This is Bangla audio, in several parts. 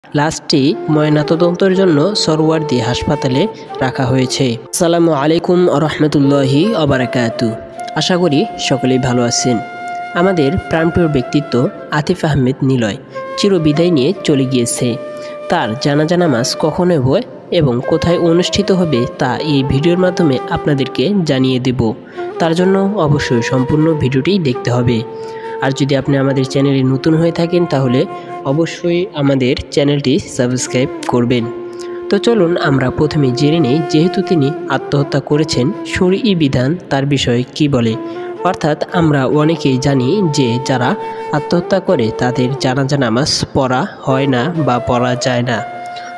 লাশটি ময়নাতদন্তের জন্য সরওয়ার্দী হাসপাতালে রাখা হয়েছে। আসসালামু আলাইকুম রহমতুল্লাহি ওবারাকাতু। আশা করি সকলেই ভালো আছেন। আমাদের প্রাণপ্রিয় ব্যক্তিত্ব আতিফ আহমেদ নিলয় চিরবিদায় নিয়ে চলে গিয়েছে। তার জানাজা নামাজ কখন হবে এবং কোথায় অনুষ্ঠিত হবে তা এই ভিডিওর মাধ্যমে আপনাদেরকে জানিয়ে দেব। তার জন্য অবশ্যই সম্পূর্ণ ভিডিওটি দেখতে হবে। আর যদি আপনি আমাদের চ্যানেলে নতুন হয়ে থাকেন তাহলে অবশ্যই আমাদের চ্যানেলটি সাবস্ক্রাইব করবেন। তো চলুন আমরা প্রথমে জেনে নিই, যেহেতু তিনি আত্মহত্যা করেছেন, শরঈ বিধান তার বিষয়ে কি বলে। অর্থাৎ আমরা অনেকেই জানি যে যারা আত্মহত্যা করে তাদের জানাজা নামাজ পড়া হয় না বা পড়া যায় না।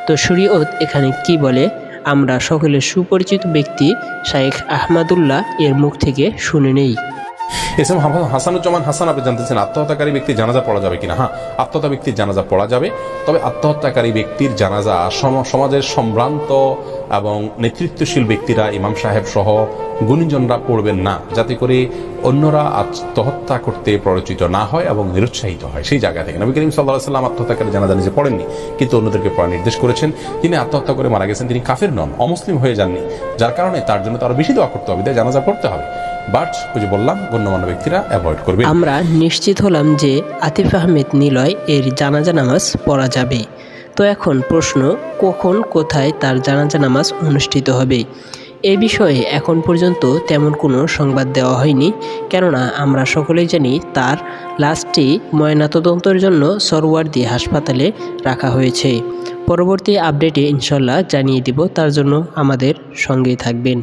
তো শরীয়ত এখানে কি বলে আমরা সকলের সুপরিচিত ব্যক্তি শাইখ আহমদুল্লাহ এর মুখ থেকে শুনে নেই। এসএম হাসানুজ্জামান হাসান আপনি জানতেছেন আত্মহত্যাকারী ব্যক্তির জানাজা পড়া যাবে কিনা। হ্যাঁ, আত্মহত্যা ব্যক্তির জানাজা পড়া যাবে, তবে আত্মহত্যাকারী ব্যক্তির জানাজা সমাজের সম্ভ্রান্ত এবং নেতৃত্বশীল ব্যক্তিরা, ইমাম সাহেব সহ গুণীজনরা পড়বেন না, যাতে করে অন্যরা আত্মহত্যা করতে প্ররোচিত না হয় এবং নিরুৎসাহিত হয়। সেই জায়গা থেকে নবী করিম সাল্লাল্লাহু আলাইহি ওয়াসাল্লাম আত্মহত্যাকারী জানাজা নিজে পড়েননি, কিন্তু অন্যদেরকে পড়ার নির্দেশ করেছেন। যিনি আত্মহত্যা করে মারা গেছেন তিনি কাফের নন, অমুসলিম হয়ে যাননি, যার কারণে তার জন্য তো আরো বেশি দোয়া করতে হবে, তাই জানাজা পড়তে হবে। বাট ওই যে বললাম, গণ্যমান্য ব্যক্তিরা অ্যাভয়েড করবে। আমরা নিশ্চিত হলাম যে আতিফ আহমেদ নিলয় এর জানাজা নামাজ পড়া যাবে। তো এখন প্রশ্ন, কখন কোথায় তার জানাজা নামাজ অনুষ্ঠিত হবে? এ বিষয়ে এখন পর্যন্ত তেমন কোনো সংবাদ দেওয়া হয়নি, কেননা আমরা সকলেই জানি তার লাশটি ময়নাতদন্তের জন্য সরওয়ার্দী হাসপাতালে রাখা হয়েছে। পরবর্তী আপডেটে ইনশাল্লাহ জানিয়ে দিব, তার জন্য আমাদের সঙ্গেই থাকবেন।